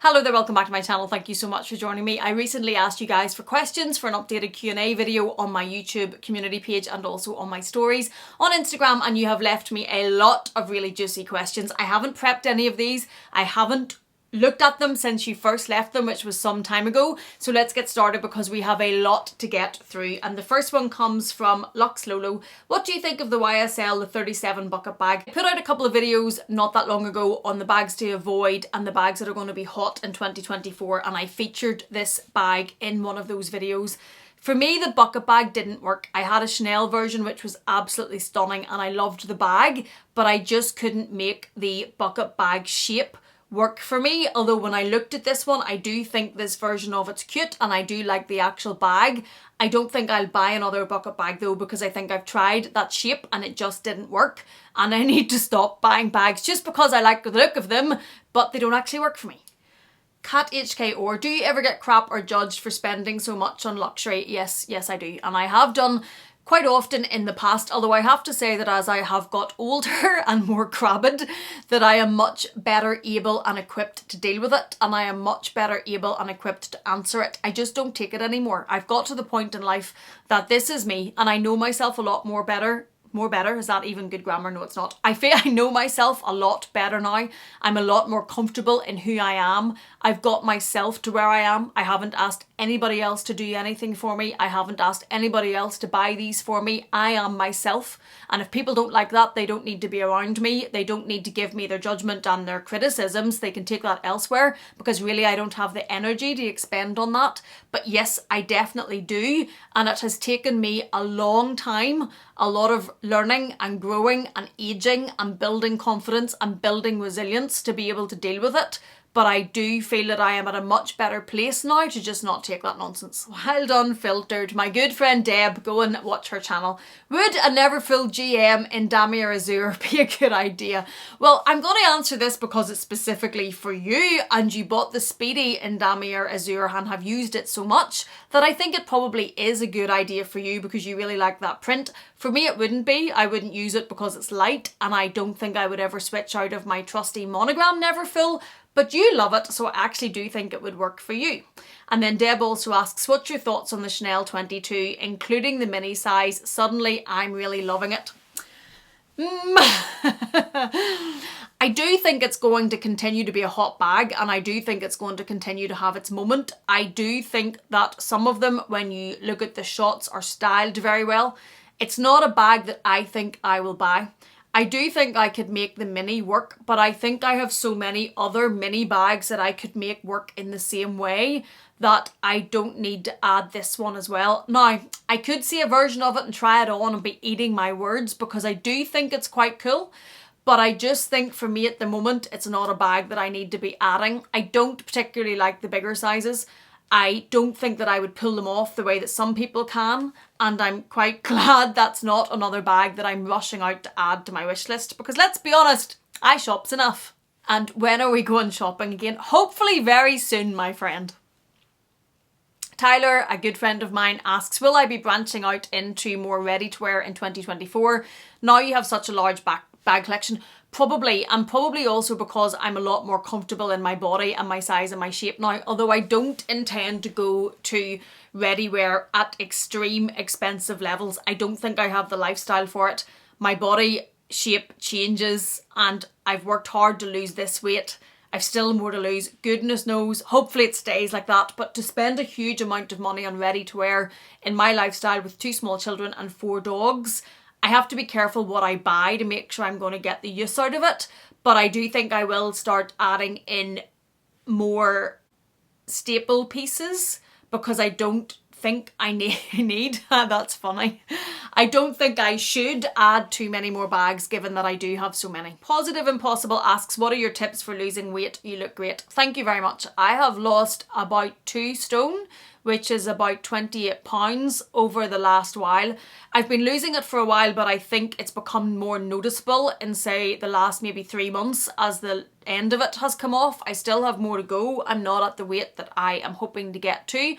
Hello there, welcome back to my channel. Thank you so much for joining me. I recently asked you guys for questions for an updated Q&A video on my YouTube community page and also on my stories on Instagram, and you have left me a lot of really juicy questions. I haven't prepped any of these. I haven't looked at them since you first left them, which was some time ago. So let's get started because we have a lot to get through. And the first one comes from Lux Lolo. What do you think of the YSL, the 37 bucket bag? I put out a couple of videos not that long ago on the bags to avoid and the bags that are going to be hot in 2024, and I featured this bag in one of those videos. For me, the bucket bag didn't work. I had a Chanel version which was absolutely stunning and I loved the bag, but I just couldn't make the bucket bag shape work for me. Although when I looked at this one, I do think this version of it's cute and I do like the actual bag. I don't think I'll buy another bucket bag though, because I think I've tried that shape and it just didn't work, and I need to stop buying bags just because I like the look of them but they don't actually work for me. Cat HK, or do you ever get crap or judged for spending so much on luxury? Yes I do, and I have done quite often in the past, although I have to say that as I have got older and more crabbed, that I am much better able and equipped to deal with it, and I am much better able and equipped to answer it. I just don't take it anymore. I've got to the point in life that this is me and I know myself a lot more better. Is that even good grammar? No, it's not. I feel I know myself a lot better now. I'm a lot more comfortable in who I am. I've got myself to where I am. I haven't asked anybody else to do anything for me. I haven't asked anybody else to buy these for me. I am myself. And if people don't like that, they don't need to be around me. They don't need to give me their judgment and their criticisms. They can take that elsewhere, because really I don't have the energy to expend on that. But yes, I definitely do. And it has taken me a long time, a lot of learning and growing and aging and building confidence and building resilience to be able to deal with it. But I do feel that I am at a much better place now to just not take that nonsense. Well done, Filtered. My good friend Deb, go and watch her channel. Would a never full GM in Damier Azur be a good idea? Well, I'm going to answer this because it's specifically for you and you bought the Speedy in Damier Azur and have used it so much that I think it probably is a good idea for you because you really like that print. For me, it wouldn't be. I wouldn't use it because it's light, and I don't think I would ever switch out of my trusty monogram Never Full. But you love it, so I actually do think it would work for you. And then Deb also asks, what's your thoughts on the Chanel 22, including the mini size? Suddenly, I'm really loving it. I do think it's going to continue to be a hot bag, and I do think it's going to continue to have its moment. I do think that some of them, when you look at the shots, are styled very well. It's not a bag that I think I will buy. I do think I could make the mini work, but I think I have so many other mini bags that I could make work in the same way that I don't need to add this one as well. Now, I could see a version of it and try it on and be eating my words because I do think it's quite cool, but I just think for me at the moment, it's not a bag that I need to be adding. I don't particularly like the bigger sizes. I don't think that I would pull them off the way that some people can, and I'm quite glad that's not another bag that I'm rushing out to add to my wish list, because let's be honest, I shops enough. And when are we going shopping again? Hopefully very soon, my friend. Tyler, a good friend of mine, asks, will I be branching out into more ready-to-wear in 2024? Now you have such a large bag collection. Probably, and probably also because I'm a lot more comfortable in my body and my size and my shape now, although I don't intend to go to ready-wear at extreme expensive levels. I don't think I have the lifestyle for it. My body shape changes and I've worked hard to lose this weight. I've still more to lose, goodness knows. Hopefully it stays like that, but to spend a huge amount of money on ready-to-wear in my lifestyle with 2 small children and 4 dogs, I have to be careful what I buy to make sure I'm going to get the use out of it. But I do think I will start adding in more staple pieces because I don't think I need that's funny. I don't think I should add too many more bags given that I do have so many. Positive Impossible asks, what are your tips for losing weight? You look great. Thank you very much. I have lost about 2 stone, which is about 28 pounds over the last while. I've been losing it for a while, but I think it's become more noticeable in, say, the last maybe 3 months as the end of it has come off. I still have more to go. I'm not at the weight that I am hoping to get to,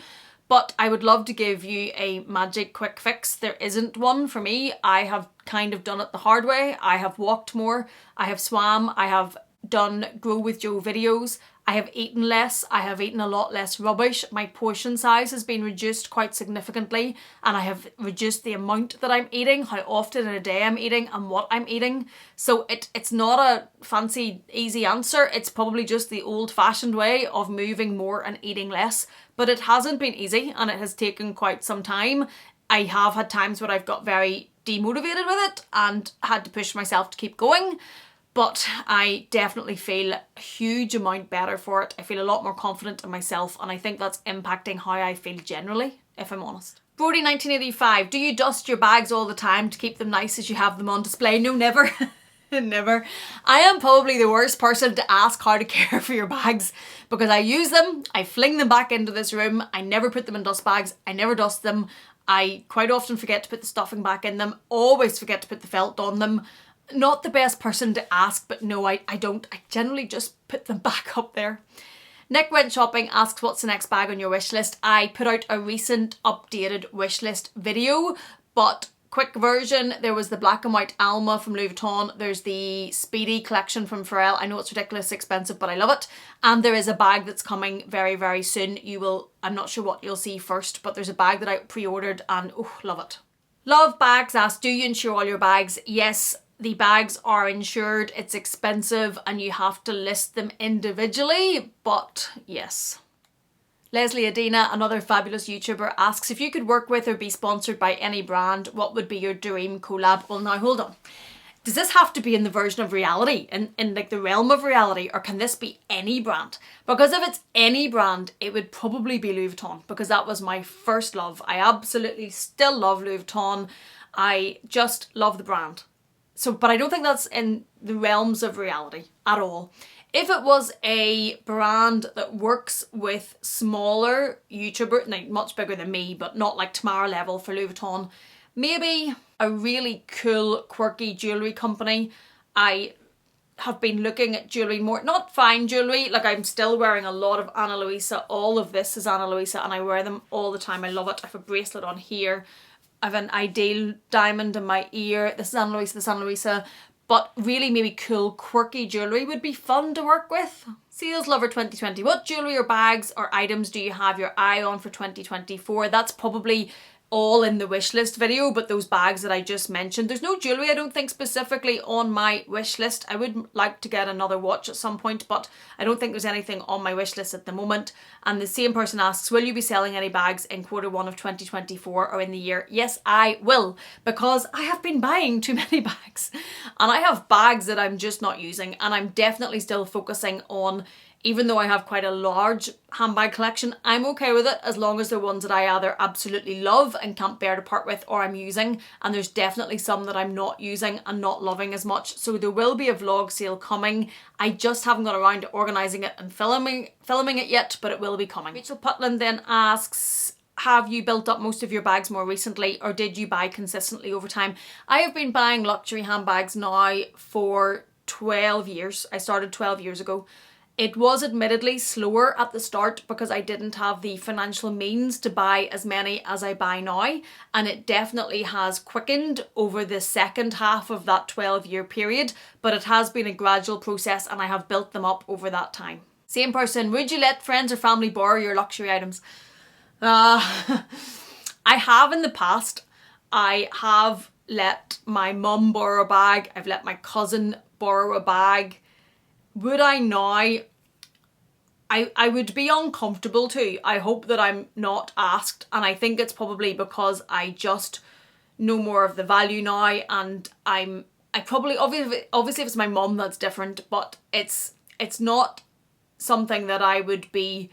but I would love to give you a magic quick fix. There isn't one for me. I have kind of done it the hard way. I have walked more. I have swam. I have done Grow with Joe videos. I have eaten less, I have eaten a lot less rubbish, my portion size has been reduced quite significantly, and I have reduced the amount that I'm eating, how often in a day I'm eating and what I'm eating. So it's not a fancy easy answer, it's probably just the old-fashioned way of moving more and eating less, but it hasn't been easy and it has taken quite some time. I have had times where I've got very demotivated with it and had to push myself to keep going. But I definitely feel a huge amount better for it. I feel a lot more confident in myself, and I think that's impacting how I feel generally, if I'm honest. Brody 1985, do you dust your bags all the time to keep them nice as you have them on display? No, never. Never. I am probably the worst person to ask how to care for your bags, because I use them, I fling them back into this room, I never put them in dust bags, I never dust them, I quite often forget to put the stuffing back in them, always forget to put the felt on them. Not the best person to ask, but no, I don't. I generally just put them back up there. Nick Went Shopping asks, what's the next bag on your wish list? I put out a recent updated wish list video, but quick version, there was the black and white Alma from Louis Vuitton, there's the Speedy collection from Pharrell. I know it's ridiculously expensive, but I love it. And there is a bag that's coming very, very soon. I'm not sure what you'll see first, but there's a bag that I pre-ordered and love it. Love Bags asks, do you insure all your bags? Yes. The bags are insured, it's expensive and you have to list them individually, but yes. Leslie Adina, another fabulous YouTuber, asks, if you could work with or be sponsored by any brand, what would be your dream collab? Well, now hold on. Does this have to be in the version of reality, in like the realm of reality, or can this be any brand? Because if it's any brand, it would probably be Louis Vuitton, because that was my first love. I absolutely still love Louis Vuitton. I just love the brand. So, but I don't think that's in the realms of reality at all. If it was a brand that works with smaller YouTubers, like much bigger than me, but not like Tamara level for Louis Vuitton, maybe a really cool, quirky jewellery company. I have been looking at jewellery more, not fine jewellery, like I'm still wearing a lot of Ana Luisa. All of this is Ana Luisa and I wear them all the time. I love it. I have a bracelet on here. I have an Ideal diamond in my ear. This is Ana Luisa, this is Ana Luisa. But really maybe cool, quirky jewellery would be fun to work with. Sales Lover 2020. What jewellery or bags or items do you have your eye on for 2024? That's probably all in the wish list video, but those bags that I just mentioned, there's no jewellery I don't think specifically on my wish list. I would like to get another watch at some point, but I don't think there's anything on my wish list at the moment. And the same person asks, will you be selling any bags in Q1 of 2024 or in the year? Yes, I will, because I have been buying too many bags and I have bags that I'm just not using, and I'm definitely still focusing on, even though I have quite a large handbag collection, I'm okay with it as long as they're ones that I either absolutely love and can't bear to part with or I'm using. And there's definitely some that I'm not using and not loving as much. So there will be a vlog sale coming. I just haven't got around to organising it and filming it yet, but it will be coming. Rachel Putland then asks, have you built up most of your bags more recently, or did you buy consistently over time? I have been buying luxury handbags now for 12 years. I started 12 years ago. It was admittedly slower at the start because I didn't have the financial means to buy as many as I buy now, and it definitely has quickened over the second half of that 12-year period, but it has been a gradual process and I have built them up over that time. Same person, would you let friends or family borrow your luxury items? I have in the past. I have let my mum borrow a bag, I've let my cousin borrow a bag. Would I now? I would be uncomfortable too. I hope that I'm not asked, and I think it's probably because I just know more of the value now, and I probably, obviously if it's my mum that's different, but it's not something that I would be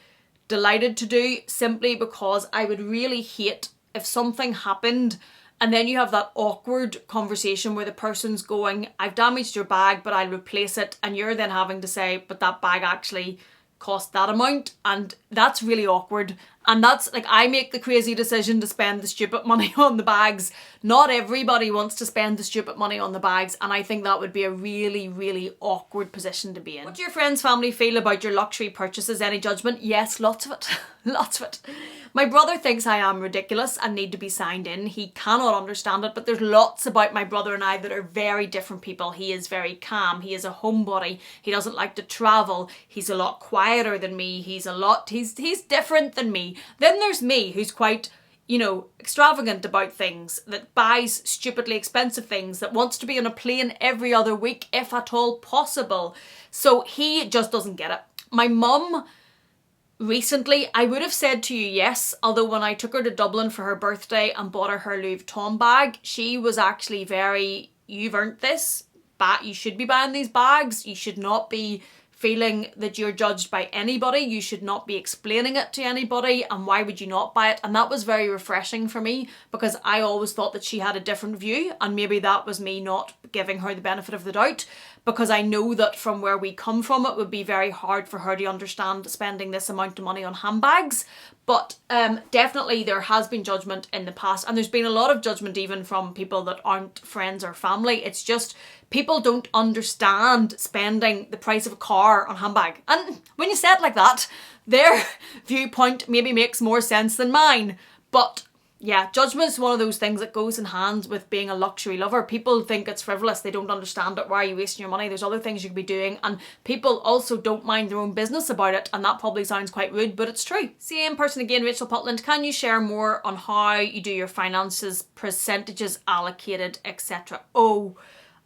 delighted to do, simply because I would really hate if something happened and then you have that awkward conversation where the person's going, I've damaged your bag, but I'll replace it. And you're then having to say, but that bag actually cost that amount. And that's really awkward. And that's like, I make the crazy decision to spend the stupid money on the bags. Not everybody wants to spend the stupid money on the bags, and I think that would be a really, really awkward position to be in. What do your friends, family feel about your luxury purchases? Any judgment? Yes, lots of it. Lots of it. My brother thinks I am ridiculous and need to be signed in. He cannot understand it, but there's lots about my brother and I that are very different people. He is very calm. He is a homebody. He doesn't like to travel. He's a lot quieter than me. He's different than me. Then there's me, who's quite, extravagant about things, that buys stupidly expensive things, that wants to be on a plane every other week, if at all possible. So he just doesn't get it. My mum, recently, I would have said to you yes, although when I took her to Dublin for her birthday and bought her Louis Vuitton bag, she was actually very, you've earned this, but you should be buying these bags, you should not be feeling that you're judged by anybody, you should not be explaining it to anybody, and why would you not buy it? And that was very refreshing for me, because I always thought that she had a different view, and maybe that was me not giving her the benefit of the doubt, because I know that from where we come from, it would be very hard for her to understand spending this amount of money on handbags. But definitely there has been judgment in the past, and there's been a lot of judgment even from people that aren't friends or family. It's just people don't understand spending the price of a car on a handbag. And when you say it like that, their viewpoint maybe makes more sense than mine. But yeah, judgment is one of those things that goes in hand with being a luxury lover. People think it's frivolous. They don't understand it. Why are you wasting your money? There's other things you could be doing. And people also don't mind their own business about it. And that probably sounds quite rude, but it's true. Same person again, Rachel Putland. Can you share more on how you do your finances, percentages allocated, etc.? Oh,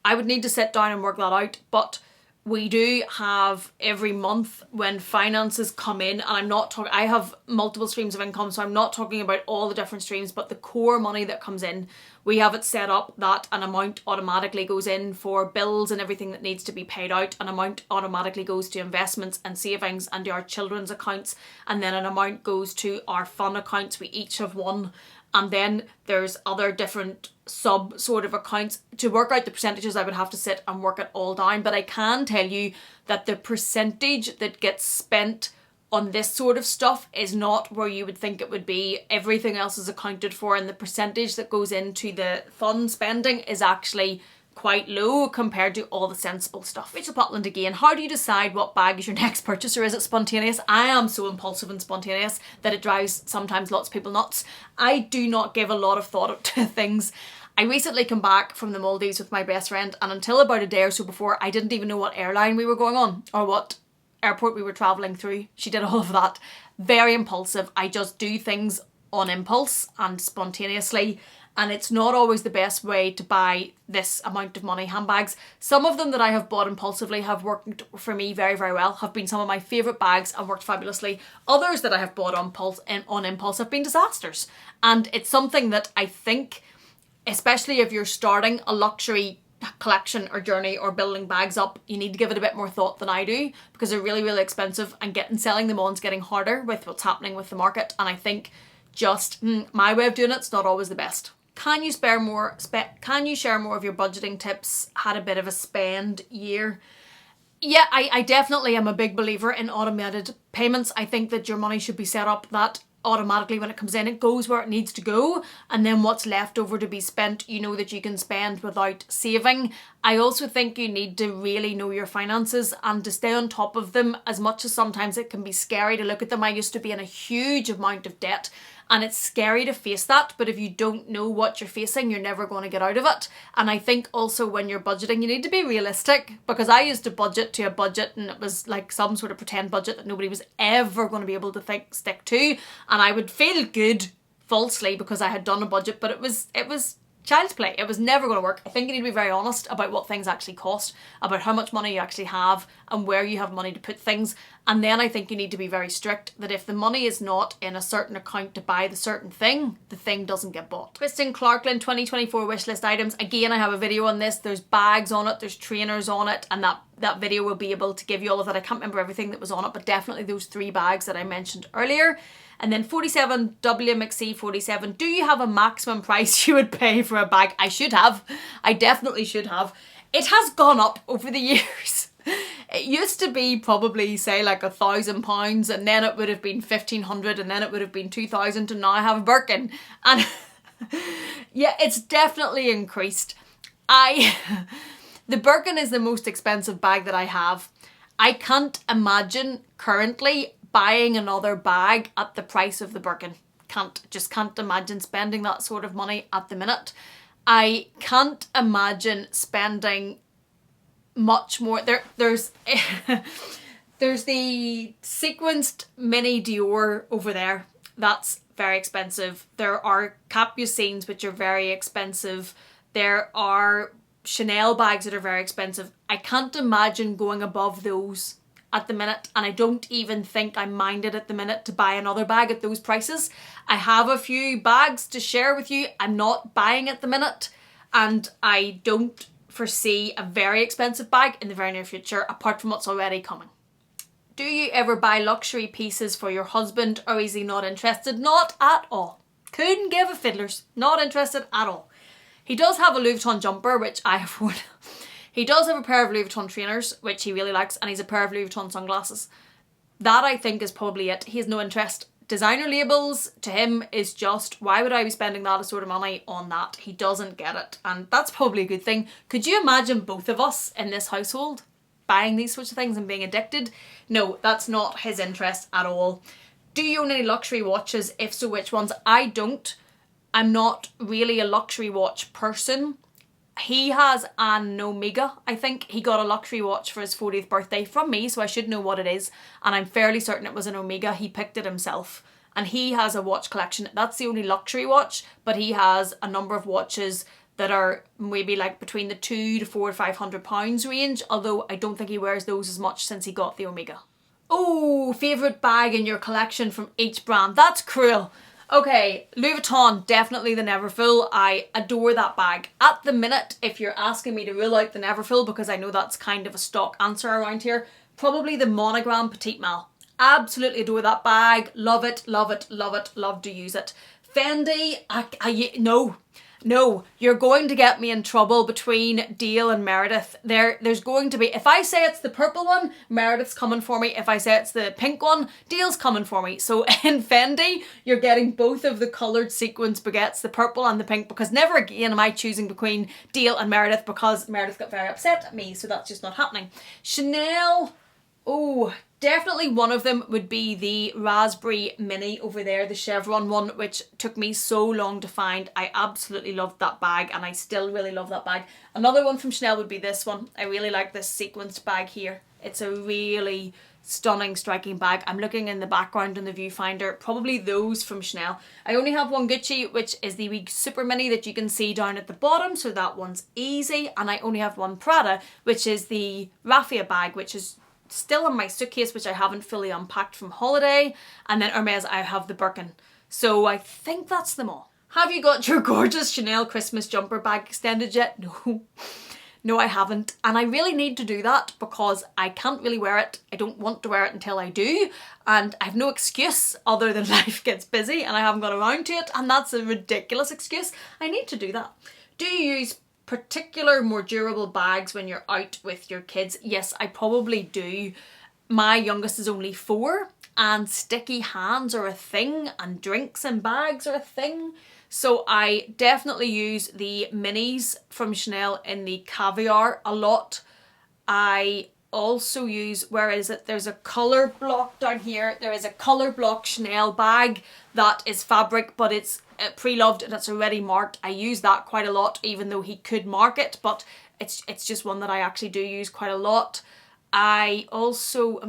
I would need to sit down and work that out. But we do have every month when finances come in, and I'm not talking, I have multiple streams of income, so I'm not talking about all the different streams, but the core money that comes in, we have it set up that an amount automatically goes in for bills and everything that needs to be paid out. An amount automatically goes to investments and savings and to our children's accounts, and then an amount goes to our fun accounts. We each have one. And then there's other different sub sort of accounts. To work out the percentages, I would have to sit and work it all down. But I can tell you that the percentage that gets spent on this sort of stuff is not where you would think it would be. Everything else is accounted for, and the percentage that goes into the fun spending is actually quite low compared to all the sensible stuff. Rachel Putland again. How do you decide what bag is your next purchase, or is it spontaneous? I am so impulsive and spontaneous that it drives sometimes lots of people nuts. I do not give a lot of thought to things. I recently come back from the Maldives with my best friend, and until about a day or so before, I didn't even know what airline we were going on or what airport we were travelling through. She did all of that. Very impulsive. I just do things on impulse and spontaneously. And it's not always the best way to buy this amount of money handbags. Some of them that I have bought impulsively have worked for me very, very well, have been some of my favourite bags and worked fabulously. Others that I have bought on impulse have been disasters. And it's something that I think, especially if you're starting a luxury collection or journey or building bags up, you need to give it a bit more thought than I do, because they're really, really expensive, and selling them on is getting harder with what's happening with the market. And I think just my way of doing it's not always the best. Can you share more of your budgeting tips? Had a bit of a spend year. Yeah, I definitely am a big believer in automated payments. I think that your money should be set up that automatically when it comes in, it goes where it needs to go, and then what's left over to be spent, you know that you can spend without saving. I also think you need to really know your finances and to stay on top of them, as much as sometimes it can be scary to look at them. I used to be in a huge amount of debt, and it's scary to face that, but if you don't know what you're facing, you're never going to get out of it. And I think also when you're budgeting, you need to be realistic, because I used to budget to a budget, and it was like some sort of pretend budget that nobody was ever going to be able to stick to, and I would feel good falsely because I had done a budget, but it was child's play. It was never going to work. I think you need to be very honest about what things actually cost, about how much money you actually have and where you have money to put things. And then I think you need to be very strict that if the money is not in a certain account to buy the certain thing, the thing doesn't get bought. Kristen Clarkland 2024 wishlist items. Again, I have a video on this. There's bags on it, there's trainers on it, and that video will be able to give you all of that. I can't remember everything that was on it, but definitely those 3 bags that I mentioned earlier. And then 47, WMXC 47, do you have a maximum price you would pay for a bag? I should have. I definitely should have. It has gone up over the years. It used to be probably say like £1,000, and then it would have been 1,500, and then it would have been 2,000, and now I have a Birkin. And yeah, it's definitely increased. The Birkin is the most expensive bag that I have. I can't imagine currently buying another bag at the price of the Birkin. Just can't imagine spending that sort of money at the minute. I can't imagine spending much more. There's there's the sequenced mini Dior over there. That's very expensive. There are capucines which are very expensive. There are Chanel bags that are very expensive. I can't imagine going above those at the minute, and I don't even think I'm minded at the minute to buy another bag at those prices. I have a few bags to share with you. I'm not buying at the minute, and I don't foresee a very expensive bag in the very near future, apart from what's already coming. Do you ever buy luxury pieces for your husband, or is he not interested? Not at all. Couldn't give a fiddler's. Not interested at all. He does have a Louis Vuitton jumper, which I have worn. He does have a pair of Louis Vuitton trainers, which he really likes, and he's a pair of Louis Vuitton sunglasses. That, I think, is probably it. He has no interest. Designer labels, to him, is just, why would I be spending that sort of money on that? He doesn't get it, and that's probably a good thing. Could you imagine both of us in this household buying these sorts of things and being addicted? No, that's not his interest at all. Do you own any luxury watches? If so, which ones? I don't. I'm not really a luxury watch person. He has an Omega, I think. He got a luxury watch for his 40th birthday from me, so I should know what it is. And I'm fairly certain it was an Omega. He picked it himself. And he has a watch collection. That's the only luxury watch, but he has a number of watches that are maybe like between the £200 to £400 range, although I don't think he wears those as much since he got the Omega. Oh, favourite bag in your collection from each brand. That's cruel. Okay, Louis Vuitton, definitely the Neverfull. I adore that bag. At the minute, if you're asking me to rule out the Neverfull, because I know that's kind of a stock answer around here, probably the Monogram Petite Mal. Absolutely adore that bag. Love it, love it, love it, love to use it. Fendi, no, you're going to get me in trouble between Dale and Meredith. There's going to be, if I say it's the purple one, Meredith's coming for me. If I say it's the pink one, Dale's coming for me. So in Fendi, you're getting both of the coloured sequins baguettes, the purple and the pink, because never again am I choosing between Dale and Meredith, because Meredith got very upset at me, so that's just not happening. Chanel, oh, definitely one of them would be the Raspberry Mini over there, the chevron one, which took me so long to find. I absolutely loved that bag, and I still really love that bag. Another one from Chanel would be this one. I really like this sequenced bag here. It's a really stunning, striking bag. I'm looking in the background in the viewfinder. Probably those from Chanel. I only have one Gucci, which is the wee super mini that you can see down at the bottom, so that one's easy. And I only have one Prada, which is the Raffia bag, which is still in my suitcase, which I haven't fully unpacked from holiday. And then Hermes, I have the Birkin. So I think that's them all. Have you got your gorgeous Chanel Christmas jumper bag extended yet? No, I haven't. And I really need to do that, because I can't really wear it. I don't want to wear it until I do. And I have no excuse other than life gets busy and I haven't got around to it. And that's a ridiculous excuse. I need to do that. Do you use particular more durable bags when you're out with your kids? Yes, I probably do. My youngest is only 4, and sticky hands are a thing, and drinks in bags are a thing. So I definitely use the minis from Chanel in the Caviar a lot. I also use, where is it? There's a colour block down here. There is a colour block Chanel bag that is fabric, but it's pre-loved and it's already marked. I use that quite a lot, even though he could mark it, but it's just one that I actually do use quite a lot. I'm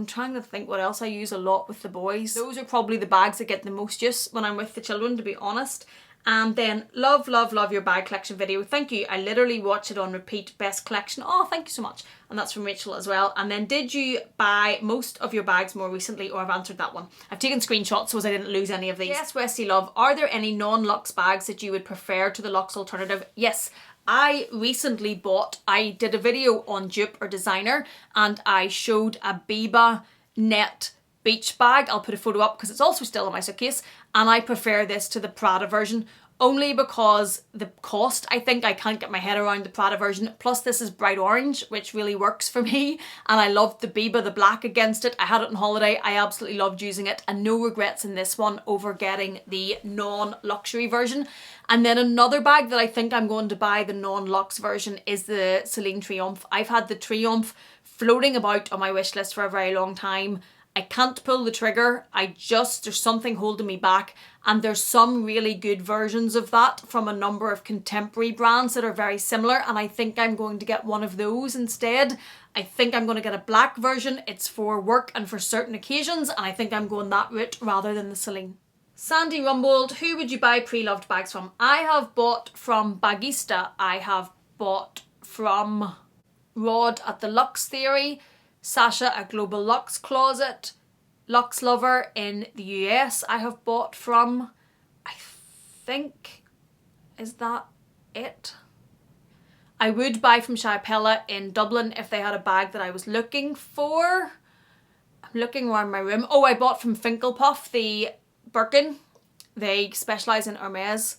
trying to think what else I use a lot with the boys. Those are probably the bags that get the most use when I'm with the children, to be honest. And then love, love, love your bag collection video. Thank you. I literally watch it on repeat. Best collection. Oh, thank you so much. And that's from Rachel as well. And then, did you buy most of your bags more recently? Or I've answered that one. I've taken screenshots so as I didn't lose any of these. Yes, Westy Love. Are there any non-Luxe bags that you would prefer to the Luxe alternative? Yes. I recently I did a video on dupe or designer, and I showed a Biba net beach bag. I'll put a photo up because it's also still in my suitcase, and I prefer this to the Prada version. only because the cost, I think I can't get my head around the Prada version. Plus this is bright orange, which really works for me. And I loved the Biba, the black against it. I had it on holiday. I absolutely loved using it, and no regrets in this one over getting the non-luxury version. And then another bag that I think I'm going to buy, the non-luxe version, is the Celine Triomphe. I've had the Triomphe floating about on my wish list for a very long time. I can't pull the trigger. There's something holding me back. And there's some really good versions of that from a number of contemporary brands that are very similar. And I think I'm going to get one of those instead. I think I'm going to get a black version. It's for work and for certain occasions. And I think I'm going that route rather than the Celine. Sandy Rumbold, who would you buy Preloved bags from? I have bought from Bagista. I have bought from Rod at the Luxe Theory, Sasha at Global Luxe Closet, Luxe Lover in the US I have bought from. I think, is that it? I would buy from Shyapella in Dublin if they had a bag that I was looking for. I'm looking around my room. Oh, I bought from Finkelpuff the Birkin. They specialise in Hermes.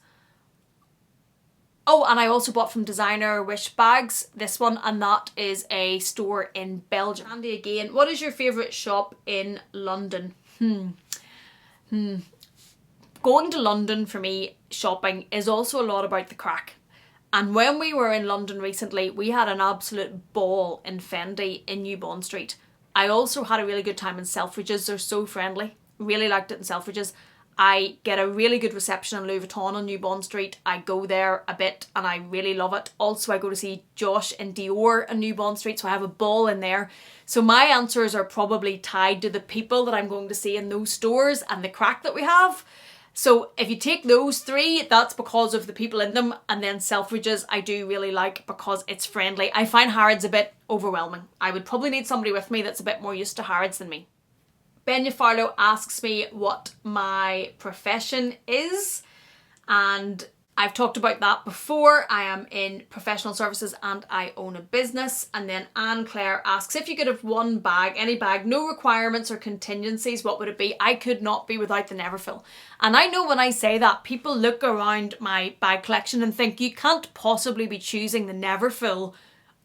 Oh, and I also bought from Designer Wish Bags, this one, and that is a store in Belgium. Andy again, what is your favourite shop in London? Going to London for me, shopping, is also a lot about the crack. And when we were in London recently, we had an absolute ball in Fendi in New Bond Street. I also had a really good time in Selfridges. They're so friendly. Really liked it in Selfridges. I get a really good reception in Louis Vuitton on New Bond Street. I go there a bit and I really love it. Also, I go to see Josh in Dior on New Bond Street, so I have a ball in there. So my answers are probably tied to the people that I'm going to see in those stores and the crack that we have. So if you take those three, that's because of the people in them. And then Selfridges I do really like because it's friendly. I find Harrods a bit overwhelming. I would probably need somebody with me that's a bit more used to Harrods than me. Benya Farlow asks me what my profession is, and I've talked about that before. I am in professional services and I own a business. And then Anne Claire asks, if you could have one bag, any bag, no requirements or contingencies, what would it be? I could not be without the Neverfull. And I know when I say that, people look around my bag collection and think you can't possibly be choosing the Neverfull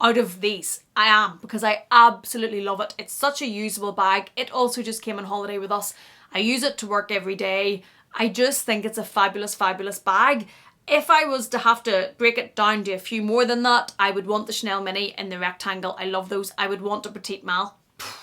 out of these. I am, because I absolutely love it. It's such a usable bag. It also just came on holiday with us. I use it to work every day. I just think it's a fabulous, fabulous bag. If I was to have to break it down to a few more than that, I would want the Chanel Mini in the rectangle. I love those. I would want a Petite Mal.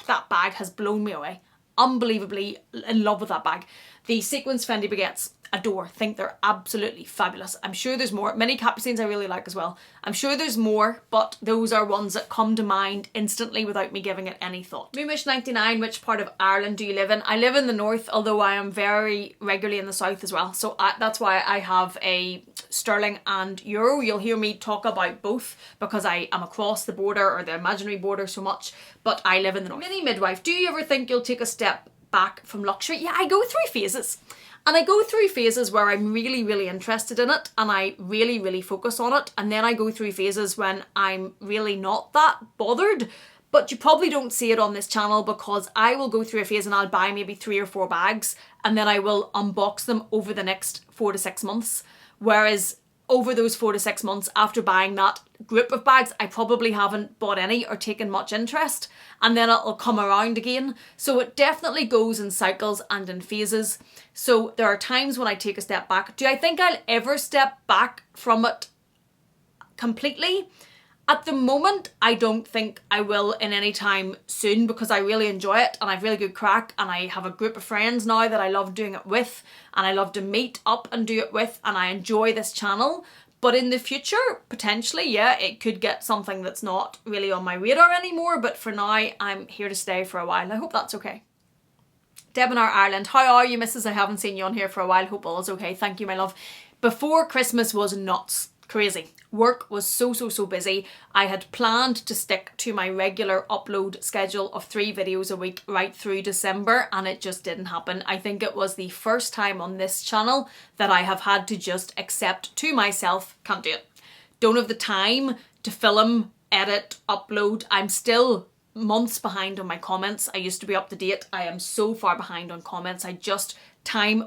That bag has blown me away. Unbelievably in love with that bag. The sequins Fendi Baguettes, adore, think they're absolutely fabulous. I'm sure there's more. Mini Capucines I really like as well. I'm sure there's more, but those are ones that come to mind instantly without me giving it any thought. Moomish99, which part of Ireland do you live in? I live in the north, although I am very regularly in the south as well. So that's why I have a sterling and euro. You'll hear me talk about both because I am across the border, or the imaginary border, so much, but I live in the north. Mini Midwife, do you ever think you'll take a step back from luxury? Yeah, I go through phases. And I go through phases where I'm really, really interested in it and I really, really focus on it. And then I go through phases when I'm really not that bothered. But you probably don't see it on this channel because I will go through a phase and I'll buy maybe 3 or 4 bags and then I will unbox them over the next 4 to 6 months. Whereas over those 4 to 6 months after buying that group of bags, I probably haven't bought any or taken much interest, and then it'll come around again. So it definitely goes in cycles and in phases. So there are times when I take a step back. Do I think I'll ever step back from it completely? At the moment, I don't think I will in any time soon because I really enjoy it and I've really good crack and I have a group of friends now that I love doing it with and I love to meet up and do it with, and I enjoy this channel. But in the future, potentially, yeah, it could get something that's not really on my radar anymore, but for now, I'm here to stay for a while. I hope that's okay. Debonair Ireland, how are you, Mrs? I haven't seen you on here for a while. Hope all is okay. Thank you, my love. Before Christmas was nuts. Crazy. Work was so busy. I had planned to stick to my regular upload schedule of 3 videos a week right through December, and it just didn't happen. I think it was the first time on this channel that I have had to just accept to myself, can't do it. Don't have the time to film, edit, upload. I'm still months behind on my comments. I used to be up to date. I am so far behind on comments.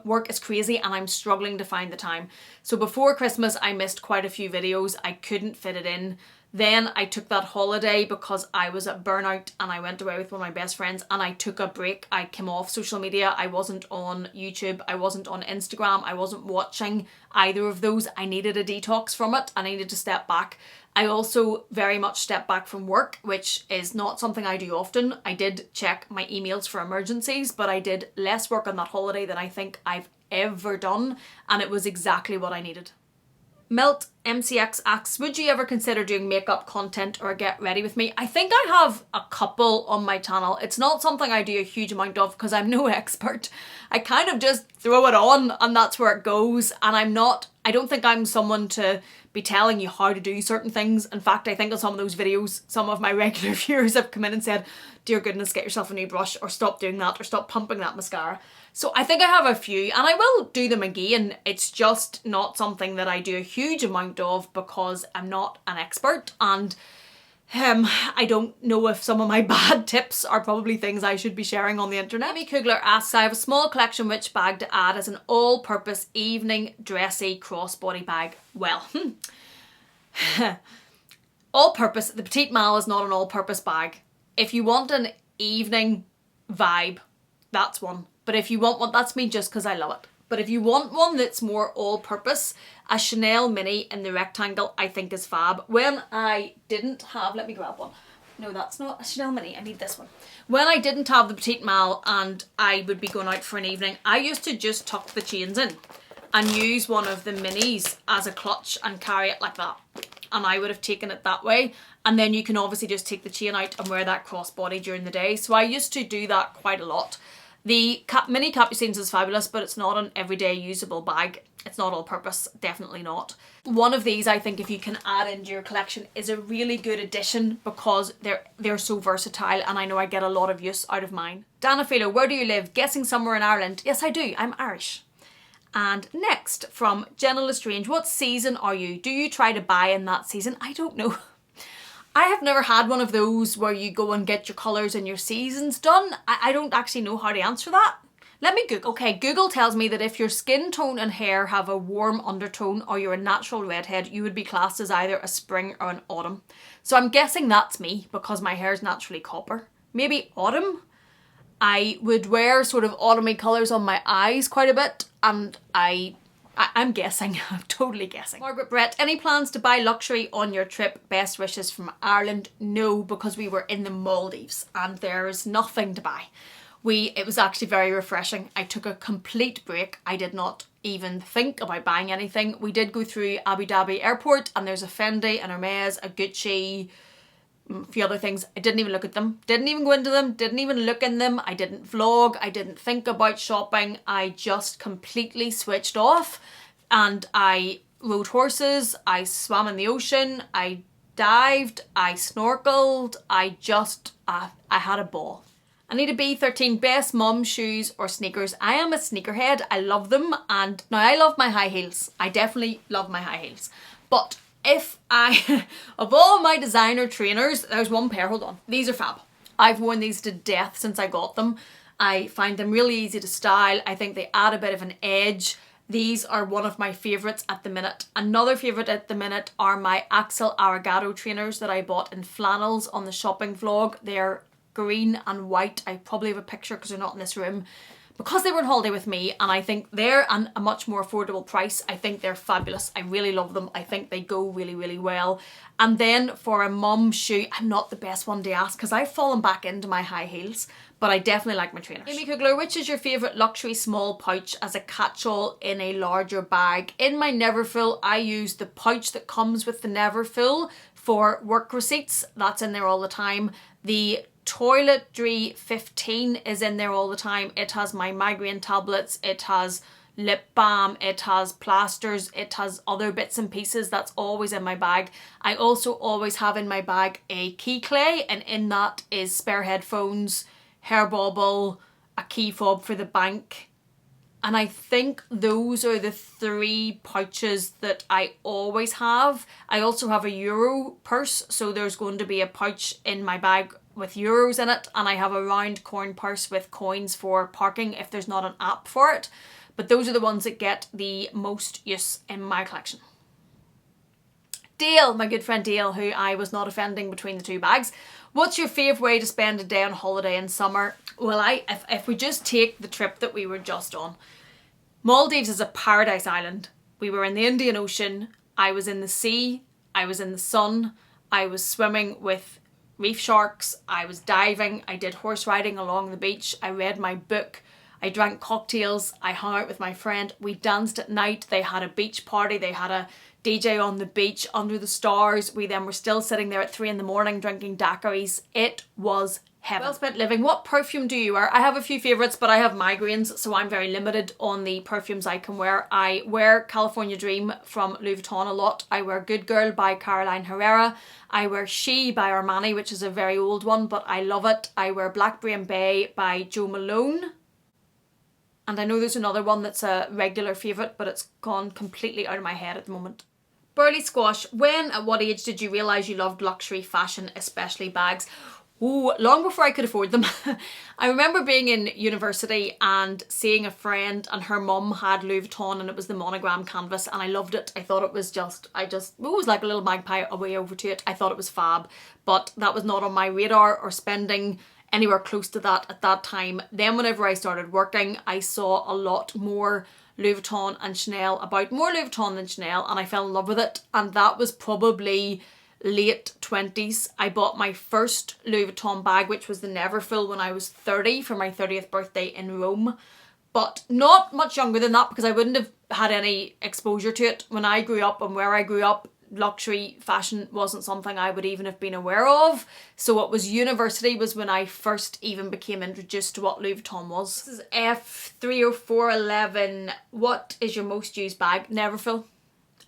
Work is crazy and I'm struggling to find the time. So before Christmas, I missed quite a few videos. I couldn't fit it in. Then I took that holiday because I was at burnout and I went away with one of my best friends and I took a break. I came off social media. I wasn't on YouTube. I wasn't on Instagram. I wasn't watching either of those. I needed a detox from it and I needed to step back. I also very much stepped back from work, which is not something I do often. I did check my emails for emergencies, but I did less work on that holiday than I think I've ever done, and it was exactly what I needed. Melt MCX asks, would you ever consider doing makeup content or get ready with me? I think I have a couple on my channel. It's not something I do a huge amount of because I'm no expert. I kind of just throw it on and that's where it goes. And I don't think I'm someone to be telling you how to do certain things. In fact, I think on some of those videos, some of my regular viewers have come in and said, dear goodness, get yourself a new brush or stop doing that or stop pumping that mascara. So I think I have a few and I will do them again. It's just not something that I do a huge amount of because I'm not an expert and I don't know if some of my bad tips are probably things I should be sharing on the internet. Amy Kugler asks, I have a small collection, which bag to add as an all-purpose evening dressy crossbody bag? Well, all-purpose, the Petite Mal is not an all-purpose bag. If you want an evening vibe, that's one. But if you want one, that's me just because I love it. But if you want one that's more all-purpose, a Chanel mini in the rectangle I think is fab. When I didn't have, let me grab one. No, that's not a Chanel mini, I need this one. When I didn't have the Petite Mal and I would be going out for an evening, I used to just tuck the chains in and use one of the minis as a clutch and carry it like that. And I would have taken it that way. And then you can obviously just take the chain out and wear that crossbody during the day. So I used to do that quite a lot. The mini Capucines is fabulous, but it's not an everyday usable bag. It's not all purpose, definitely not. One of these, I think, if you can add into your collection, is a really good addition because they're so versatile and I know I get a lot of use out of mine. Dana Philo, where do you live? Guessing somewhere in Ireland. Yes, I do. I'm Irish. And next from Jenna Lestrange, what season are you? Do you try to buy in that season? I don't know. I have never had one of those where you go and get your colours and your seasons done. I don't actually know how to answer that. Let me Google. Okay, Google tells me that if your skin tone and hair have a warm undertone or you're a natural redhead, you would be classed as either a spring or an autumn. So I'm guessing that's me because my hair is naturally copper. Maybe autumn? I would wear sort of autumny colours on my eyes quite a bit and I'm guessing, I'm totally guessing. Margaret Brett, any plans to buy luxury on your trip? Best wishes from Ireland. No, because we were in the Maldives and there is nothing to buy. It was actually very refreshing. I took a complete break. I did not even think about buying anything. We did go through Abu Dhabi airport and there's a Fendi, an Hermes, a Gucci, a few other things. I didn't even look at them, didn't even go into them, didn't even look in them. I didn't vlog, I didn't think about shopping. I just completely switched off and I rode horses, I swam in the ocean, I dived, I snorkeled, I had a ball. Anita B13, best mum shoes or sneakers? I am a sneakerhead, I love them, and now I love my high heels. I definitely love my high heels. But of all my designer trainers, there's one pair, hold on. These are fab. I've worn these to death since I got them. I find them really easy to style. I think they add a bit of an edge. These are one of my favourites at the minute. Another favourite at the minute are my Axel Arigato trainers that I bought in flannels on the shopping vlog. They're green and white. I probably have a picture because they're not in this room. Because they were on holiday with me and I think they're at a much more affordable price. I think they're fabulous. I really love them. I think they go really, really well. And then for a mum shoe, I'm not the best one to ask because I've fallen back into my high heels, but I definitely like my trainers. Amy Kugler, which is your favourite luxury small pouch as a catch-all in a larger bag? In my Neverfull, I use the pouch that comes with the Neverfull for work receipts. That's in there all the time. The Toiletry 15 is in there all the time. It has my migraine tablets, it has lip balm, it has plasters, it has other bits and pieces. That's always in my bag. I also always have in my bag a key clay, and in that is spare headphones, hair bauble, a key fob for the bank. And I think those are the 3 pouches that I always have. I also have a Euro purse, so there's going to be a pouch in my bag with euros in it, and I have a round coin purse with coins for parking if there's not an app for it. But those are the ones that get the most use in my collection. Dale, my good friend Dale, who I was not offending between the two bags. What's your favourite way to spend a day on holiday in summer? Well, if we just take the trip that we were just on, Maldives is a paradise island. We were in the Indian Ocean, I was in the sea, I was in the sun, I was swimming with reef sharks, I was diving, I did horse riding along the beach, I read my book, I drank cocktails, I hung out with my friend, we danced at night, they had a beach party, they had a DJ on the beach under the stars. We then were still sitting there at 3 a.m. drinking daiquiris. It was heaven. Well spent living. What perfume do you wear? I have a few favourites, but I have migraines, so I'm very limited on the perfumes I can wear. I wear California Dream from Louis Vuitton a lot. I wear Good Girl by Caroline Herrera. I wear She by Armani, which is a very old one, but I love it. I wear Blackberry and Bay by Jo Malone. And I know there's another one that's a regular favourite, but it's gone completely out of my head at the moment. Burley Squash, when, at what age did you realise you loved luxury fashion, especially bags? Ooh, long before I could afford them. I remember being in university and seeing a friend, and her mum had Louis Vuitton and it was the monogram canvas, and I loved it. I thought it was it was like a little magpie away over to it. I thought it was fab, but that was not on my radar or spending anywhere close to that at that time. Then whenever I started working, I saw a lot more Louis Vuitton and Chanel, about more Louis Vuitton than Chanel, and I fell in love with it. And that was probably late 20s. I bought my first Louis Vuitton bag, which was the Neverfull, when I was 30 for my 30th birthday in Rome. But not much younger than that, because I wouldn't have had any exposure to it when I grew up, and where I grew up, luxury fashion wasn't something I would even have been aware of. So it was university was when I first even became introduced to what Louis Vuitton was. This is F30411. What is your most used bag? Neverfull.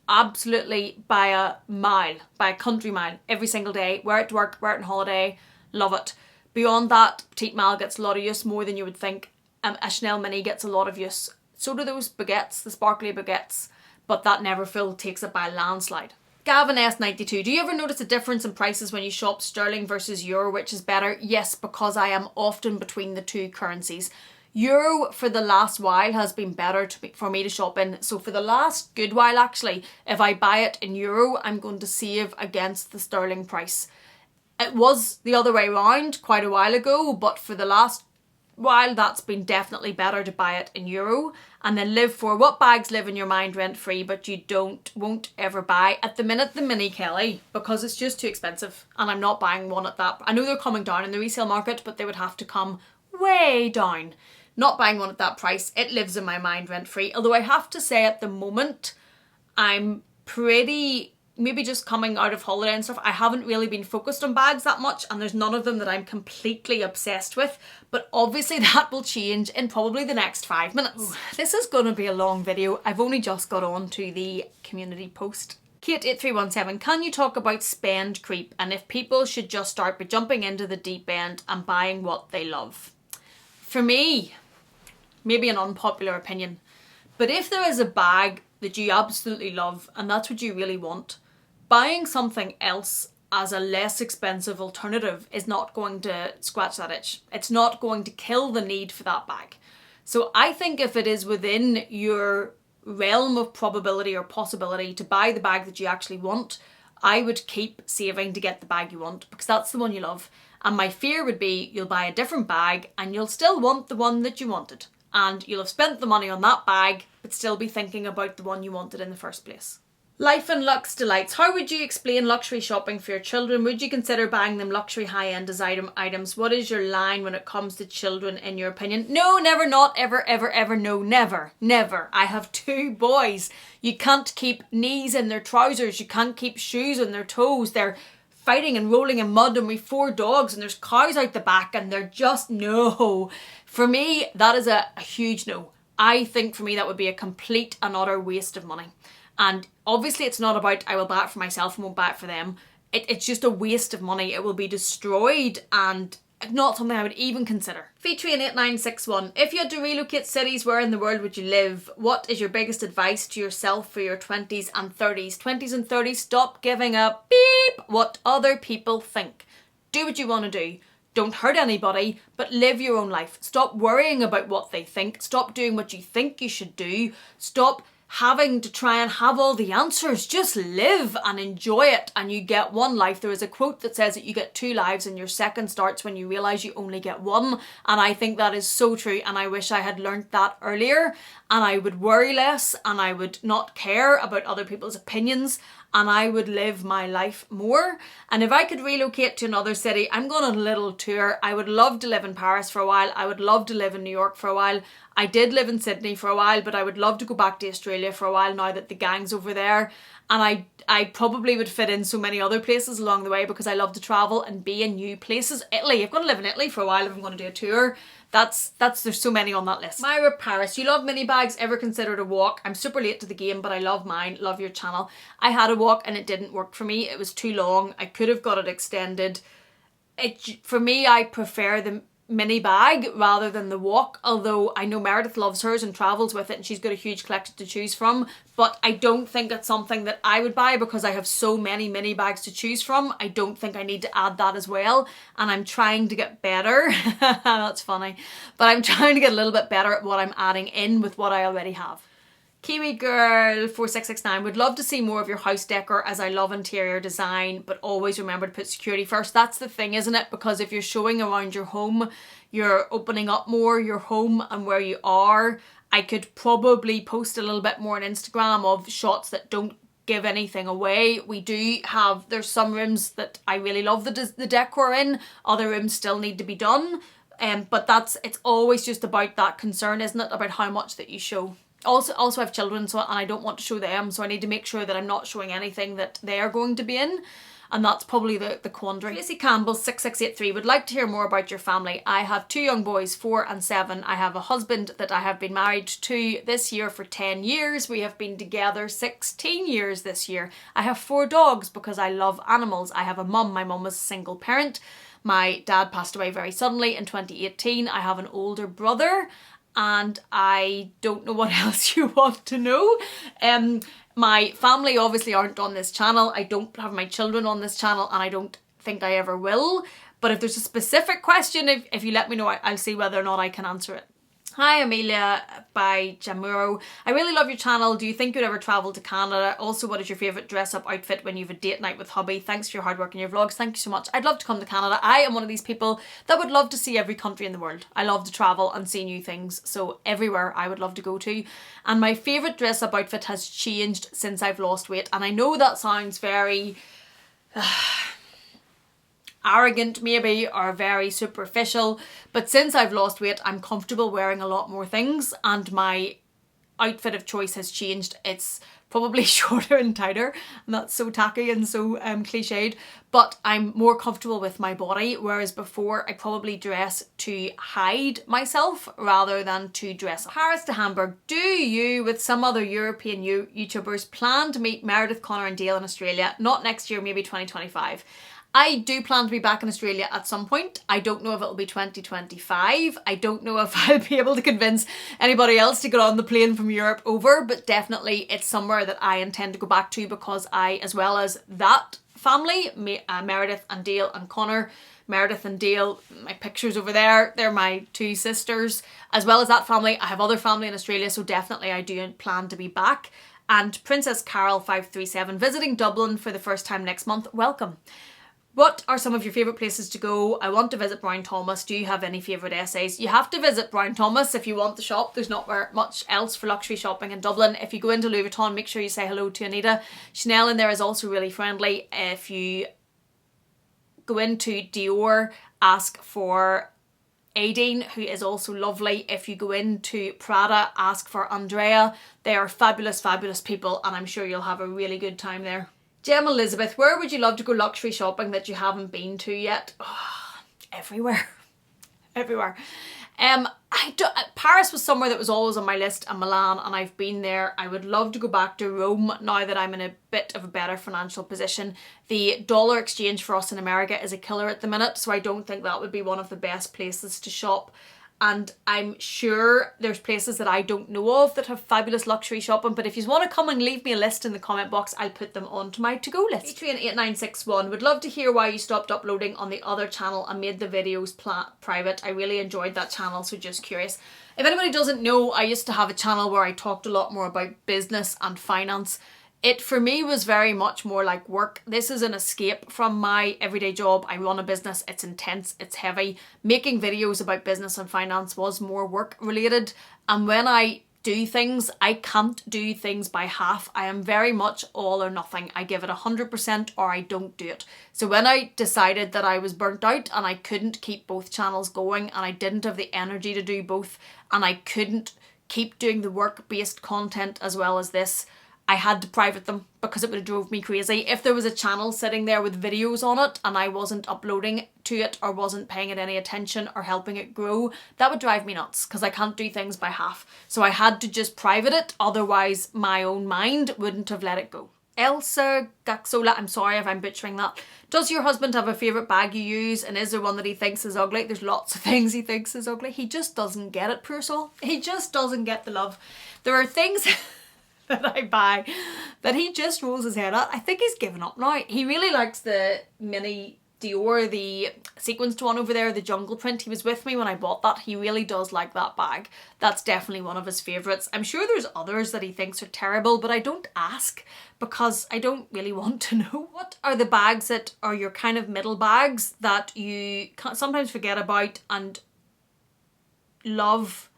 Absolutely by a mile, by a country mile, every single day. Wear it to work, wear it on holiday, love it. Beyond that, Petite Mal gets a lot of use, more than you would think. A Chanel Mini gets a lot of use. So do those baguettes, the sparkly baguettes, but that Neverfull takes it by a landslide. Gavin S92, do you ever notice a difference in prices when you shop sterling versus euro, which is better? Yes, because I am often between the two currencies. Euro for the last while has been better for me to shop in. So for the last good while actually, if I buy it in euro, I'm going to save against the sterling price. It was the other way around quite a while ago, but for the last while that's been definitely better to buy it in euro. And then live for what bags live in your mind rent free but you won't ever buy? At the minute, the Mini Kelly, because it's just too expensive and I'm not buying one at that. I know they're coming down in the resale market, but they would have to come way down. Not buying one at that price. It lives in my mind rent free. Although I have to say at the moment, I'm pretty, maybe just coming out of holiday and stuff, I haven't really been focused on bags that much, and there's none of them that I'm completely obsessed with. But obviously that will change in probably the next 5 minutes. Ooh, this is going to be a long video. I've only just got on to the community post. Kate8317, can you talk about spend creep and if people should just start by jumping into the deep end and buying what they love? For me, maybe an unpopular opinion, but if there is a bag that you absolutely love and that's what you really want, buying something else as a less expensive alternative is not going to scratch that itch. It's not going to kill the need for that bag. So I think if it is within your realm of probability or possibility to buy the bag that you actually want, I would keep saving to get the bag you want, because that's the one you love. And my fear would be you'll buy a different bag and you'll still want the one that you wanted. And you'll have spent the money on that bag, but still be thinking about the one you wanted in the first place. Life and Lux Delights. How would you explain luxury shopping for your children? Would you consider buying them luxury high-end design items? What is your line when it comes to children, in your opinion? No, never, not ever, ever, ever, no, never, never. I have 2 boys. You can't keep knees in their trousers. You can't keep shoes on their toes. They're fighting and rolling in mud, and we've 4 dogs and there's cows out the back, and they're just no. For me, that is a huge no. I think for me that would be a complete and utter waste of money. And obviously it's not about I will buy it for myself and won't buy it for them. It's just a waste of money. It will be destroyed and not something I would even consider. Featrain8961. If you had to relocate cities, where in the world would you live? What is your biggest advice to yourself for your 20s and 30s? 20s and 30s, stop giving a beep what other people think. Do what you want to do. Don't hurt anybody, but live your own life. Stop worrying about what they think. Stop doing what you think you should do. Stop having to try and have all the answers. Just live and enjoy it, and you get one life. There is a quote that says that you get 2 lives and your second starts when you realise you only get one, and I think that is so true, and I wish I had learnt that earlier, and I would worry less, and I would not care about other people's opinions, and I would live my life more. And if I could relocate to another city, I'm going on a little tour. I would love to live in Paris for a while. I would love to live in New York for a while. I did live in Sydney for a while, but I would love to go back to Australia for a while now that the gang's over there. And I probably would fit in so many other places along the way because I love to travel and be in new places. Italy, I've got to live in Italy for a while if I'm going to do a tour. There's so many on that list. Myra Paris, you love mini bags, ever considered a walk? I'm super late to the game, but I love mine, love your channel. I had a walk and it didn't work for me. It was too long. I could have got it extended. For me, I prefer the mini bag rather than the walk, although I know Meredith loves hers and travels with it and she's got a huge collection to choose from, but I don't think it's something that I would buy because I have so many mini bags to choose from. I don't think I need to add that as well, and I'm trying to get better. That's funny, but I'm trying to get a little bit better at what I'm adding in with what I already have. Kiwi Girl 4669, would love to see more of your house decor as I love interior design, but always remember to put security first. That's the thing, isn't it? Because if you're showing around your home, you're opening up more your home and where you are. I could probably post a little bit more on Instagram of shots that don't give anything away. There's some rooms that I really love the decor in, other rooms still need to be done. But it's always just about that concern, isn't it? About how much that you show. Also I have children, and I don't want to show them, so I need to make sure that I'm not showing anything that they are going to be in, and that's probably the quandary. Tracy Campbell 6683, would like to hear more about your family. I have 2 young boys, 4 and 7. I have a husband that I have been married to this year for 10 years. We have been together 16 years this year. I have 4 dogs because I love animals. I have a mum. My mum was a single parent. My dad passed away very suddenly in 2018. I have an older brother, and I don't know what else you want to know. My family obviously aren't on this channel. I don't have my children on this channel, and I don't think I ever will. But if there's a specific question, if you let me know, I'll see whether or not I can answer it. Hi Amelia by Jamuro. I really love your channel. Do you think you'd ever travel to Canada? Also, what is your favourite dress up outfit when you have a date night with hubby? Thanks for your hard work and your vlogs. Thank you so much. I'd love to come to Canada. I am one of these people that would love to see every country in the world. I love to travel and see new things. So everywhere I would love to go to. And my favourite dress up outfit has changed since I've lost weight. And I know that sounds very arrogant maybe, or very superficial, but since I've lost weight I'm comfortable wearing a lot more things, and my outfit of choice has changed. It's probably shorter and tighter, and that's so tacky and so cliched, but I'm more comfortable with my body, whereas before I probably dress to hide myself rather than to dress up. Paris to Hamburg, do you with some other European YouTubers plan to meet Meredith, Connor and Dale in Australia? Not next year, maybe 2025. I do plan to be back in Australia at some point. I don't know if it'll be 2025. I don't know if I'll be able to convince anybody else to get on the plane from Europe over, but definitely it's somewhere that I intend to go back to, because I, as well as that family, Meredith and Dale and Connor, Meredith and Dale, my pictures over there, they're my 2 sisters. As well as that family, I have other family in Australia, so definitely I do plan to be back. And Princess Carol 537, visiting Dublin for the first time next month. Welcome. What are some of your favourite places to go? I want to visit Brown Thomas. Do you have any favourite essays? You have to visit Brown Thomas if you want the shop. There's not much else for luxury shopping in Dublin. If you go into Louis Vuitton, make sure you say hello to Anita. Chanel in there is also really friendly. If you go into Dior, ask for Aideen, who is also lovely. If you go into Prada, ask for Andrea. They are fabulous, fabulous people, and I'm sure you'll have a really good time there. Gem Elizabeth, where would you love to go luxury shopping that you haven't been to yet? Oh, everywhere. Everywhere. Paris was somewhere that was always on my list, and Milan, and I've been there. I would love to go back to Rome now that I'm in a bit of a better financial position. The dollar exchange for us in America is a killer at the minute, so I don't think that would be one of the best places to shop. and I'm sure there's places that I don't know of that have fabulous luxury shopping, but if you want to come and leave me a list in the comment box, I'll put them onto my to-go list. Patreon8961 would love to hear why you stopped uploading on the other channel and made the videos private. I really enjoyed that channel, so just curious. If anybody doesn't know, I used to have a channel where I talked a lot more about business and finance. It, for me, was very much more like work. This is an escape from my everyday job. I run a business, it's intense, it's heavy. Making videos about business and finance was more work related. And when I do things, I can't do things by half. I am very much all or nothing. I give it 100% or I don't do it. So when I decided that I was burnt out and I couldn't keep both channels going and I didn't have the energy to do both and I couldn't keep doing the work-based content as well as this, I had to private them because it would have drove me crazy. If there was a channel sitting there with videos on it and I wasn't uploading to it or wasn't paying it any attention or helping it grow, that would drive me nuts because I can't do things by half. So I had to just private it, otherwise my own mind wouldn't have let it go. Elsa Gaxola, I'm sorry if I'm butchering that. Does your husband have a favourite bag you use, and is there one that he thinks is ugly? There's lots of things he thinks is ugly. He just doesn't get it, poor soul. He just doesn't get the love. There are things that I buy that he just rolls his head at. I think he's given up now. He really likes the mini Dior, the sequenced one over there, the jungle print. He was with me when I bought that. He really does like that bag. That's definitely one of his favourites. I'm sure there's others that he thinks are terrible, but I don't ask because I don't really want to know. What are the bags that are your kind of middle bags that you sometimes forget about and love,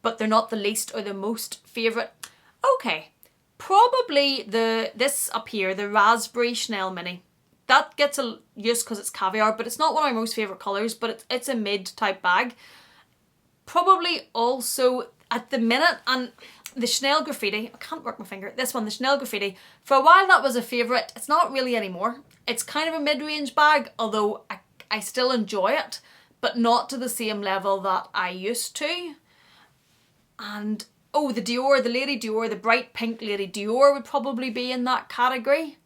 but they're not the least or the most favourite? Okay, probably this up here, the raspberry Chanel mini. That gets a use because it's caviar, but it's not one of my most favourite colours, but it's a mid type bag. Probably also at the minute, and the Chanel Graffiti, I can't work my finger, this one, the Chanel Graffiti, for a while that was a favourite. It's not really anymore. It's kind of a mid-range bag, although I still enjoy it, but not to the same level that I used to. And oh, the Dior, the Lady Dior, the bright pink Lady Dior would probably be in that category.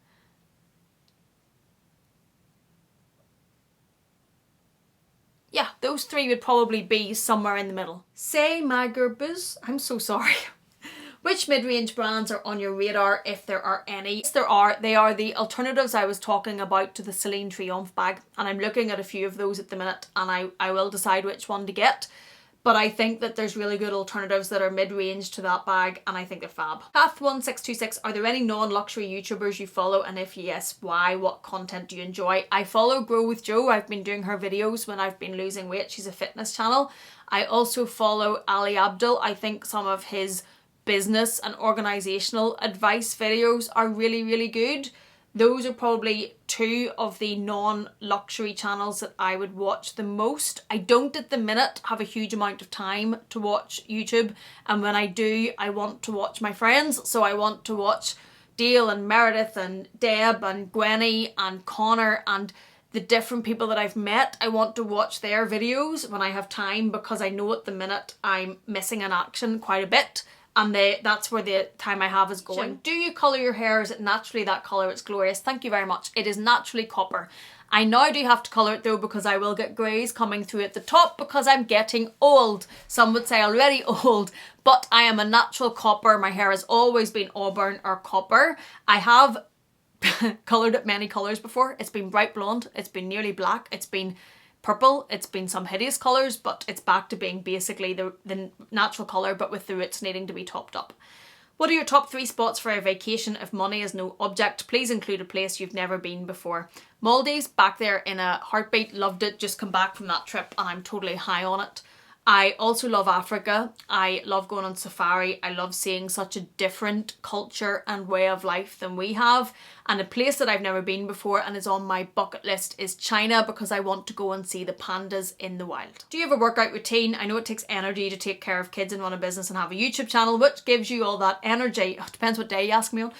Yeah, those three would probably be somewhere in the middle. Say Magerbuz, I'm so sorry. Which mid-range brands are on your radar, if there are any? Yes, there are. They are the alternatives I was talking about to the Celine Triomphe bag, and I'm looking at a few of those at the minute, and I will decide which one to get. But I think that there's really good alternatives that are mid-range to that bag, and I think they're fab. Path1626, are there any non-luxury YouTubers you follow? And if yes, why? What content do you enjoy? I follow Grow with Jo. I've been doing her videos when I've been losing weight. She's a fitness channel. I also follow Ali Abdul. I think some of his business and organisational advice videos are really, really good. Those are probably two of the non-luxury channels that I would watch the most. I don't at the minute have a huge amount of time to watch YouTube, and when I do, I want to watch my friends. So I want to watch Dale and Meredith and Deb and Gwenny and Connor and the different people that I've met. I want to watch their videos when I have time because I know at the minute I'm missing in action quite a bit. And that's where the time I have is going. Do you colour your hair? Is it naturally that colour? It's glorious. Thank you very much. It is naturally copper. I now do have to colour it though because I will get greys coming through at the top because I'm getting old. Some would say already old, but I am a natural copper. My hair has always been auburn or copper. I have coloured it many colours before. It's been bright blonde. It's been nearly black. It's been purple, it's been some hideous colours, but it's back to being basically the natural colour, but with the roots needing to be topped up. What are your top 3 spots for a vacation if money is no object? Please include a place you've never been before. Maldives, back there in a heartbeat, loved it, just come back from that trip and I'm totally high on it. I also love Africa. I love going on safari. I love seeing such a different culture and way of life than we have. And a place that I've never been before and is on my bucket list is China because I want to go and see the pandas in the wild. Do you have a workout routine? I know it takes energy to take care of kids and run a business and have a YouTube channel. Which gives you all that energy? Oh, depends what day you ask me on.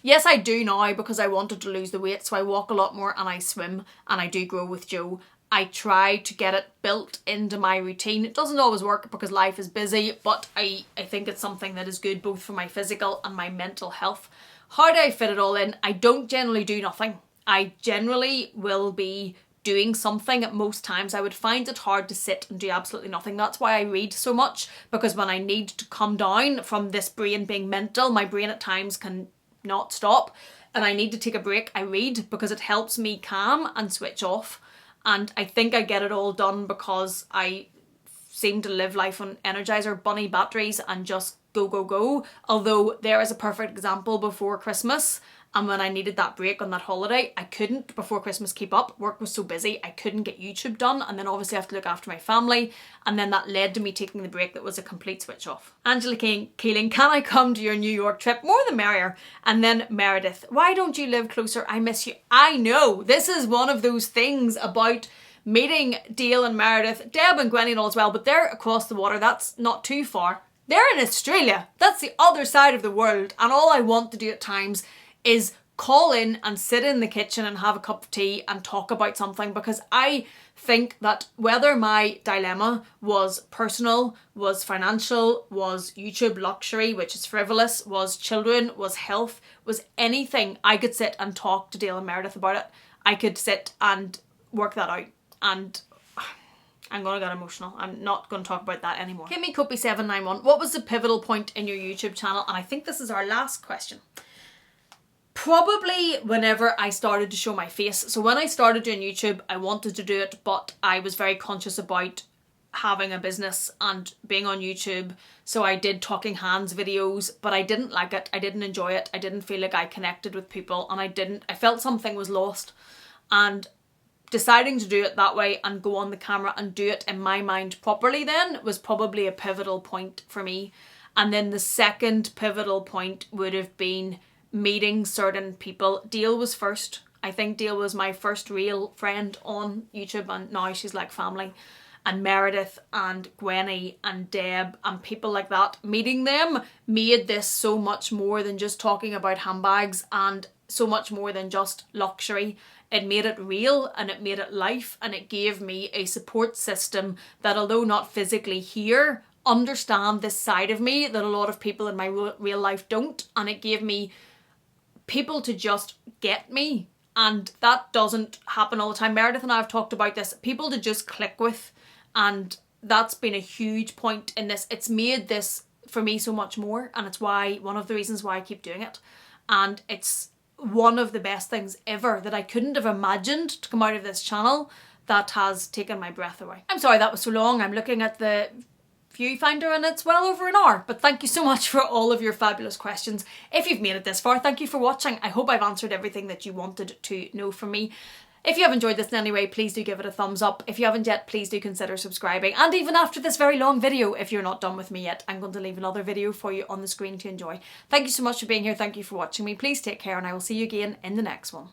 Yes, I do now because I wanted to lose the weight. So I walk a lot more and I swim and I do Grow with Jo. I try to get it built into my routine. It doesn't always work because life is busy, but I think it's something that is good both for my physical and my mental health. How do I fit it all in? I don't generally do nothing. I generally will be doing something, at most times I would find it hard to sit and do absolutely nothing. That's why I read so much, because when I need to come down from this brain being mental, my brain at times can not stop, and I need to take a break, I read, because it helps me calm and switch off. And I think I get it all done because I seem to live life on Energizer bunny batteries and just go, go, go. Although there is a perfect example before Christmas, and when I needed that break on that holiday, I couldn't before Christmas keep up. Work was so busy, I couldn't get YouTube done, and then obviously I have to look after my family, and then that led to me taking the break that was a complete switch off. Angela Keeling, can I come to your New York trip? More the merrier. And then Meredith, why don't you live closer? I miss you. I know, this is one of those things about meeting Dale and Meredith, Deb and Gwenny and all as well, but they're across the water, that's not too far. They're in Australia, that's the other side of the world, and all I want to do at times is call in and sit in the kitchen and have a cup of tea and talk about something, because I think that whether my dilemma was personal, was financial, was YouTube luxury, which is frivolous, was children, was health, was anything, I could sit and talk to Dale and Meredith about it. I could sit and work that out. And I'm going to get emotional. I'm not going to talk about that anymore. Kimmy Copy 791, what was the pivotal point in your YouTube channel? And I think this is our last question. Probably whenever I started to show my face. So when I started doing YouTube, I wanted to do it, but I was very conscious about having a business and being on YouTube. So I did talking hands videos, but I didn't like it. I didn't enjoy it. I didn't feel like I connected with people, and I felt something was lost. And deciding to do it that way and go on the camera and do it in my mind properly then was probably a pivotal point for me. And then the second pivotal point would have been meeting certain people. Dale was first. I think Dale was my first real friend on YouTube, and now she's like family. And Meredith and Gwenny and Deb and people like that, meeting them made this so much more than just talking about handbags, and so much more than just luxury. It made it real, and it made it life, and it gave me a support system that, although not physically here, understand this side of me that a lot of people in my real life don't. And it gave me people to just get me, and that doesn't happen all the time. Meredith and I have talked about this, people to just click with, and that's been a huge point in this. It's made this for me so much more, and it's one of the reasons why I keep doing it. And it's one of the best things ever that I couldn't have imagined to come out of this channel that has taken my breath away. I'm sorry that was so long. I'm looking at the viewfinder and it's well over an hour, but thank you so much for all of your fabulous questions. If you've made it this far, thank you for watching. I hope I've answered everything that you wanted to know from me. If you have enjoyed this in any way, please do give it a thumbs up. If you haven't yet, please do consider subscribing. And even after this very long video, if you're not done with me yet, I'm going to leave another video for you on the screen to enjoy. Thank you so much for being here. Thank you for watching me. Please take care, and I will see you again in the next one.